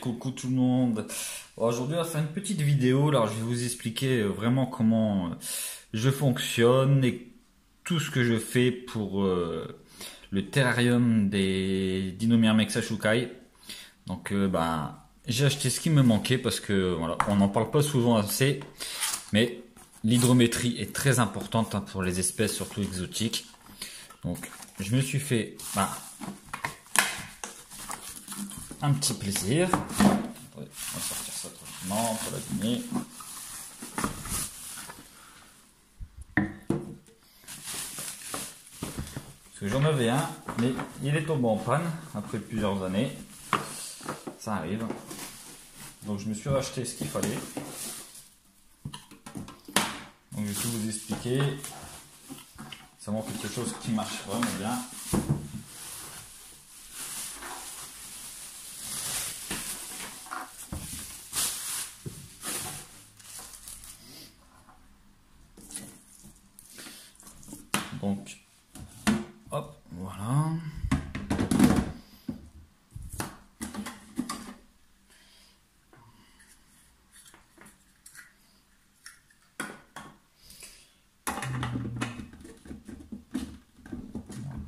coucou tout le monde. Aujourd'hui, on va faire une petite vidéo. Alors, je vais vous expliquer vraiment comment je fonctionne et tout ce que je fais pour le terrarium des Dinomyrmexa shukai. Donc, j'ai acheté ce qui me manquait parce que voilà, on n'en parle pas souvent assez, mais l'hydrométrie est très importante pour les espèces, surtout exotiques. Donc, je me suis fait un petit plaisir. On va sortir ça tranquillement pour l'abîmer. Parce que j'en avais un, mais il est tombé en panne après plusieurs années. Ça arrive. Donc je me suis racheté ce qu'il fallait. Donc je vais tout vous expliquer. C'est vraiment quelque chose qui marche vraiment bien. Donc, hop, voilà.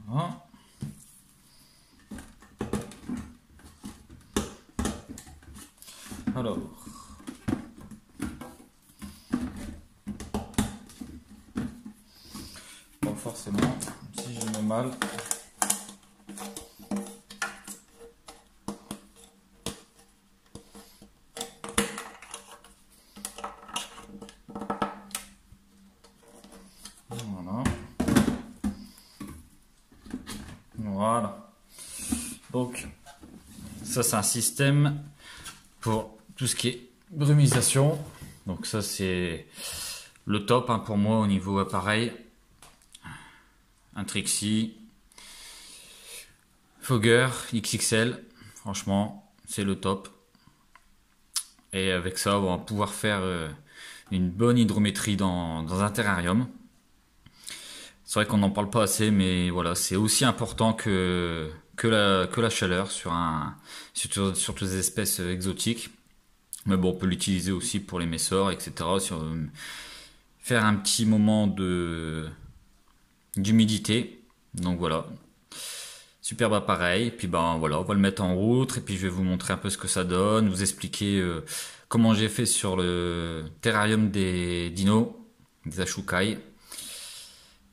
Voilà. Alors, bon, forcément, si je mets mal, voilà. Voilà. Donc, ça c'est un système pour tout ce qui est brumisation. Donc ça c'est le top pour moi au niveau appareil. Un Trixie, Fogger XXL, franchement c'est le top. Et avec ça on va pouvoir faire une bonne hydrométrie dans un terrarium. C'est vrai qu'on n'en parle pas assez, mais voilà, c'est aussi important que la chaleur sur toutes les espèces exotiques. Mais bon, on peut l'utiliser aussi pour les messors, etc. Faire un petit moment d'humidité. Donc voilà, superbe appareil. Et puis voilà, on va le mettre en route. Et puis je vais vous montrer un peu ce que ça donne, vous expliquer comment j'ai fait sur le terrarium des dinos, des ashukai.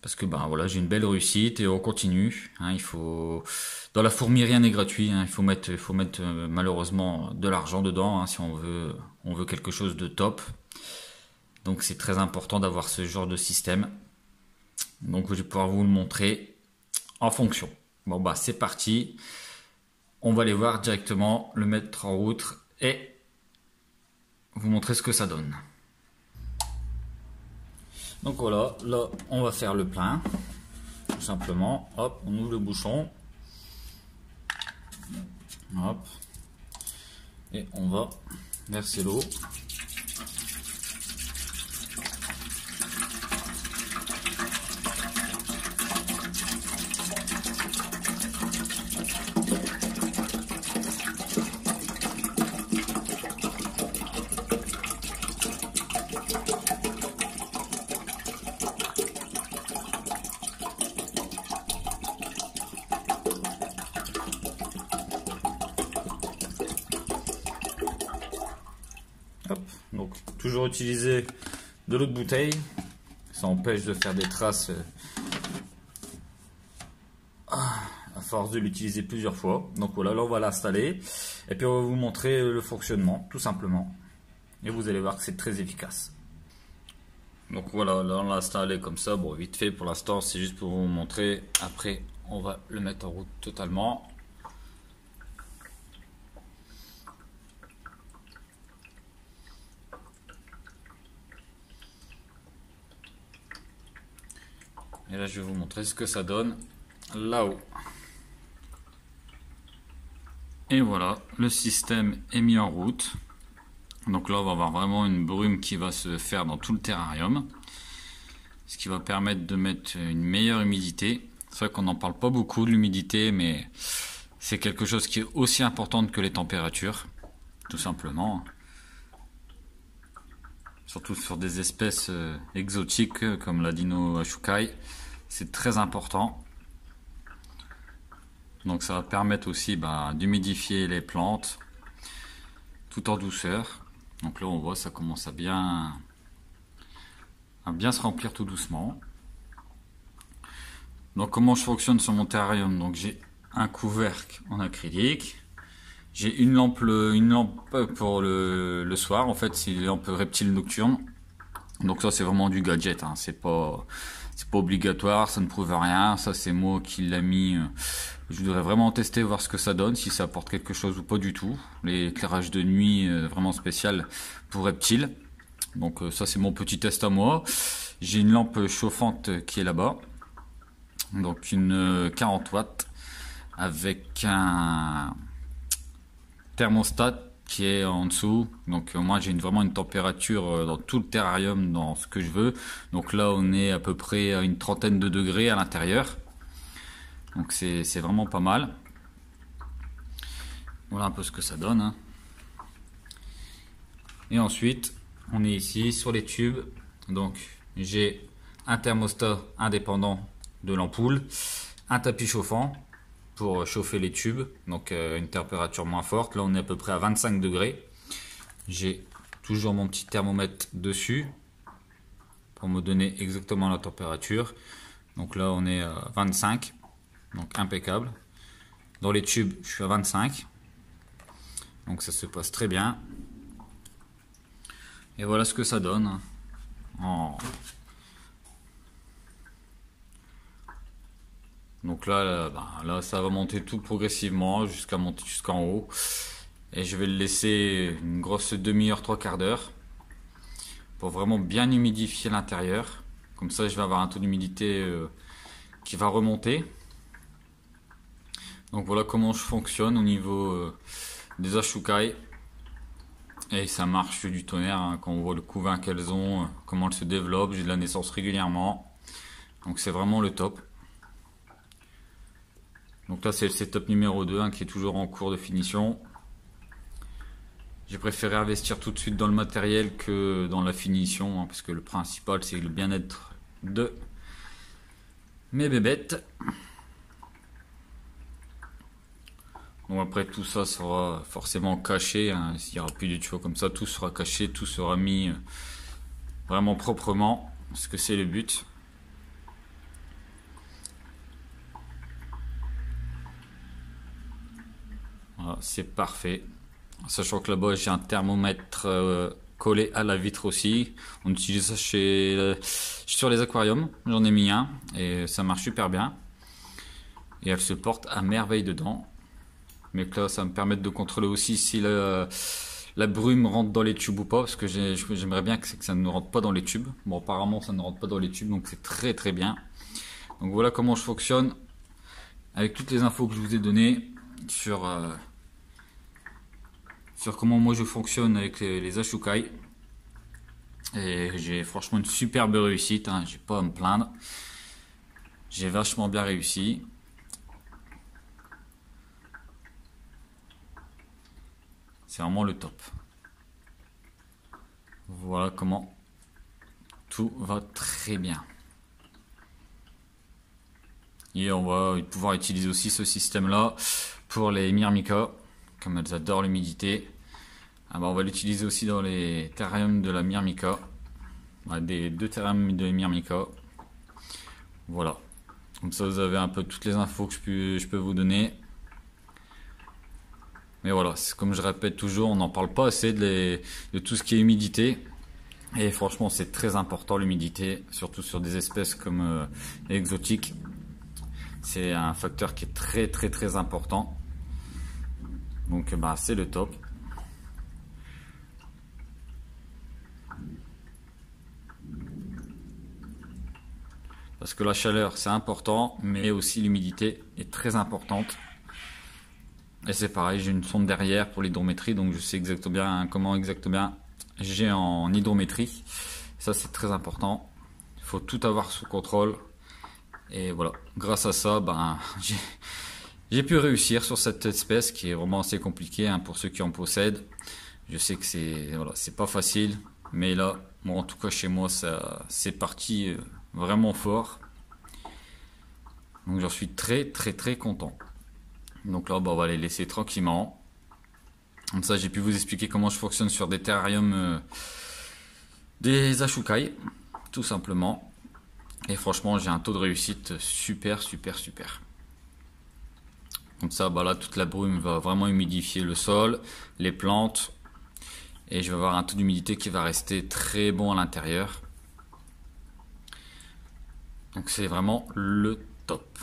Parce que voilà, j'ai une belle réussite et on continue. Il faut, dans la fourmi rien n'est gratuit. Il faut mettre malheureusement de l'argent dedans si on veut quelque chose de top. Donc c'est très important d'avoir ce genre de système. Donc je vais pouvoir vous le montrer en fonction. Bon c'est parti. On va aller voir directement, le mettre en route et vous montrer ce que ça donne. Donc voilà, là on va faire le plein, tout simplement. Hop, on ouvre le bouchon. Hop. Et on va verser l'eau. Donc toujours utiliser de l'eau de bouteille, ça empêche de faire des traces à force de l'utiliser plusieurs fois. Donc voilà, là on va l'installer et puis on va vous montrer le fonctionnement tout simplement et vous allez voir que c'est très efficace. Donc voilà, là on l'a installé comme ça, bon vite fait pour l'instant, c'est juste pour vous montrer. Après on va le mettre en route totalement. Et là, je vais vous montrer ce que ça donne là-haut. Et voilà, le système est mis en route. Donc là, on va avoir vraiment une brume qui va se faire dans tout le terrarium. Ce qui va permettre de mettre une meilleure humidité. C'est vrai qu'on n'en parle pas beaucoup de l'humidité, mais c'est quelque chose qui est aussi important que les températures. tout simplement. Surtout sur des espèces exotiques comme la Dino Ashukai, c'est très important. Donc ça va permettre aussi d'humidifier les plantes tout en douceur. Donc là on voit ça commence à bien se remplir tout doucement. Donc comment je fonctionne sur mon terrarium? Donc j'ai un couvercle en acrylique. J'ai une lampe pour le soir. En fait c'est une lampe reptile nocturne. Donc ça c'est vraiment du gadget, hein. C'est pas obligatoire, ça ne prouve rien. Ça c'est moi qui l'a mis. Je voudrais vraiment tester, voir ce que ça donne, si ça apporte quelque chose ou pas du tout. L'éclairage de nuit vraiment spécial pour reptiles. Donc ça c'est mon petit test à moi. J'ai une lampe chauffante qui est là-bas. Donc une 40 watts avec un thermostat qui est en dessous. Donc moi j'ai vraiment une température dans tout le terrarium, dans ce que je veux. Donc là on est à peu près à une trentaine de degrés à l'intérieur. Donc c'est vraiment pas mal. Voilà un peu ce que ça donne, hein. Et ensuite on est ici sur les tubes. Donc j'ai un thermostat indépendant de l'ampoule, un tapis chauffant pour chauffer les tubes, donc une température moins forte. Là on est à peu près à 25 degrés. J'ai toujours mon petit thermomètre dessus pour me donner exactement la température. Donc là on est à 25, donc impeccable. Dans les tubes je suis à 25, donc ça se passe très bien. Et voilà ce que ça donne. Donc là, ça va monter tout progressivement jusqu'à monter jusqu'en haut. Et je vais le laisser une grosse demi-heure, trois quarts d'heure pour vraiment bien humidifier l'intérieur. Comme ça, je vais avoir un taux d'humidité qui va remonter. Donc voilà comment je fonctionne au niveau des Ashukai. Et ça marche du tonnerre, hein, quand on voit le couvain qu'elles ont, comment elles se développent. J'ai de la naissance régulièrement. Donc c'est vraiment le top. Donc là c'est le setup numéro 2 hein, qui est toujours en cours de finition. J'ai préféré investir tout de suite dans le matériel que dans la finition, hein, parce que le principal c'est le bien-être de mes bébêtes. Donc après tout ça sera forcément caché, hein, s'il n'y aura plus du tuyau comme ça, tout sera caché, tout sera mis vraiment proprement, parce que c'est le but. Voilà, c'est parfait. Sachant que là-bas j'ai un thermomètre collé à la vitre aussi. On utilise ça sur les aquariums. J'en ai mis un et ça marche super bien. Et elle se porte à merveille dedans. Mais là ça me permet de contrôler aussi si la brume rentre dans les tubes ou pas. Parce que j'aimerais bien que ça ne rentre pas dans les tubes. Bon apparemment ça ne rentre pas dans les tubes, donc c'est très très bien. Donc voilà comment je fonctionne. Avec toutes les infos que je vous ai données sur comment moi je fonctionne avec les Ashukai. Et j'ai franchement une superbe réussite, hein, j'ai pas à me plaindre. J'ai vachement bien réussi. C'est vraiment le top. Voilà comment tout va très bien. Et on va pouvoir utiliser aussi ce système là pour les Myrmica. Comme elles adorent l'humidité, on va l'utiliser aussi dans les terrariums de la Myrmica, des deux terrariums de Myrmica. Voilà, comme ça vous avez un peu toutes les infos que je peux vous donner. Mais voilà, comme je répète toujours, on n'en parle pas assez de tout ce qui est humidité. Et franchement c'est très important l'humidité, surtout sur des espèces comme exotiques. C'est un facteur qui est très très très important. Donc c'est le top. Parce que la chaleur c'est important, mais aussi l'humidité est très importante. Et c'est pareil, j'ai une sonde derrière pour l'hydrométrie, donc je sais exactement comment j'ai en hydrométrie. Ça c'est très important. Il faut tout avoir sous contrôle. Et voilà, grâce à ça, j'ai pu réussir sur cette espèce qui est vraiment assez compliquée, hein, pour ceux qui en possèdent. Je sais que c'est pas facile, mais là, moi en tout cas chez moi, ça c'est parti vraiment fort. Donc j'en suis très content. Donc là, bah, on va les laisser tranquillement. Comme ça, j'ai pu vous expliquer comment je fonctionne sur des terrariums, des Ashukai, tout simplement. Et franchement, j'ai un taux de réussite super. Comme ça, bah là, toute la brume va vraiment humidifier le sol, les plantes. Et je vais avoir un taux d'humidité qui va rester très bon à l'intérieur. Donc c'est vraiment le top.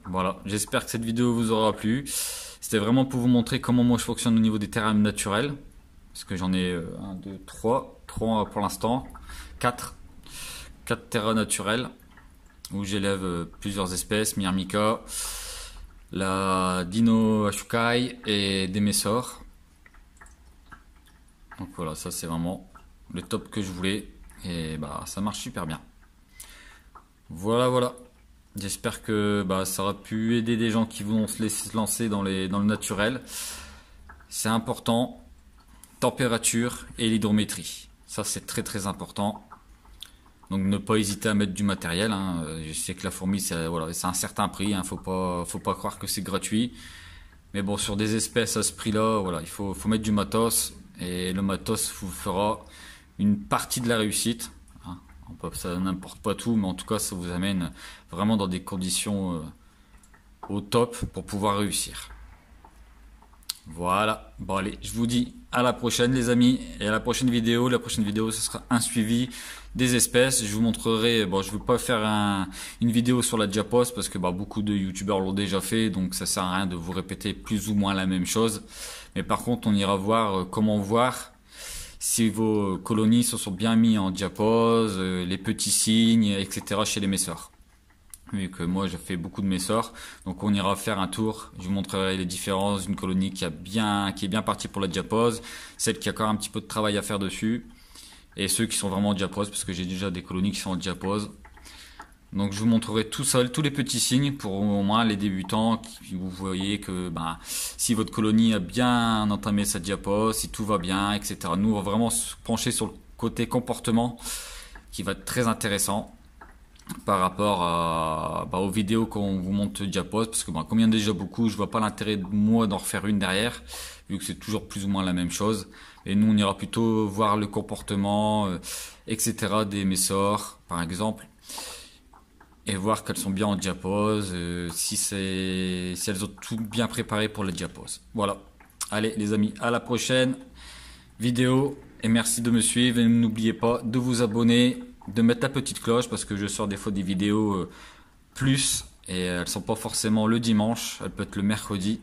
Voilà, j'espère que cette vidéo vous aura plu. C'était vraiment pour vous montrer comment moi je fonctionne au niveau des terrariums naturels. Parce que j'en ai 1, 2, 3 pour l'instant. 4 terrains naturels où j'élève plusieurs espèces, Myrmica, la Dino Ashukai et des Messors. Donc voilà, ça c'est vraiment le top que je voulais et bah ça marche super bien. Voilà. J'espère que bah, ça aura pu aider des gens qui vont se lancer dans le naturel. C'est important, température et l'hydrométrie. Ça c'est très important. Donc ne pas hésiter à mettre du matériel. Hein. Je sais que la fourmi c'est un certain prix. Hein. Faut pas croire que c'est gratuit. Mais bon, sur des espèces à ce prix-là, voilà, il faut mettre du matos. Et le matos vous fera une partie de la réussite. Hein. Ça n'importe pas tout, mais en tout cas, ça vous amène vraiment dans des conditions au top pour pouvoir réussir. Voilà. Bon allez, je vous dis à la prochaine les amis. Et à la prochaine vidéo. La prochaine vidéo, ce sera un suivi des espèces. Je vous montrerai, bon je ne vais pas faire une vidéo sur la diapos parce que bah, beaucoup de youtubeurs l'ont déjà fait. Donc ça sert à rien de vous répéter plus ou moins la même chose. Mais par contre, on ira voir comment voir si vos colonies se sont bien mis en diapose, les petits signes, etc. chez les messors. Vu que moi, je fais beaucoup de messors. Donc, on ira faire un tour. Je vous montrerai les différences d'une colonie qui est bien partie pour la diapose, celle qui a encore un petit peu de travail à faire dessus, et ceux qui sont vraiment en diapose, parce que j'ai déjà des colonies qui sont en diapose. Donc je vous montrerai tout seul, tous les petits signes pour au moins les débutants. Vous voyez que ben, si votre colonie a bien entamé sa diapose, si tout va bien, etc. Nous, on va vraiment se pencher sur le côté comportement qui va être très intéressant par rapport aux vidéos qu'on vous montre diapose. Parce que ben, comme il y en a déjà beaucoup, je vois pas l'intérêt de moi d'en refaire une derrière, vu que c'est toujours plus ou moins la même chose. Et nous, on ira plutôt voir le comportement, etc. des messors, par exemple. Et voir qu'elles sont bien en diapose, si elles ont tout bien préparé pour la diapose. Voilà. Allez les amis, à la prochaine vidéo et merci de me suivre. Et n'oubliez pas de vous abonner, de mettre la petite cloche parce que je sors des fois des vidéos plus et elles sont pas forcément le dimanche, elles peuvent être le mercredi.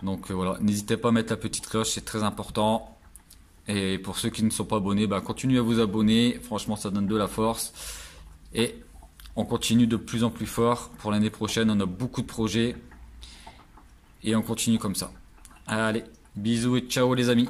Donc voilà, n'hésitez pas à mettre la petite cloche, c'est très important. Et pour ceux qui ne sont pas abonnés, bah, continuez à vous abonner, franchement ça donne de la force. Et on continue de plus en plus fort. Pour l'année prochaine, on a beaucoup de projets. Et on continue comme ça. Allez, bisous et ciao les amis.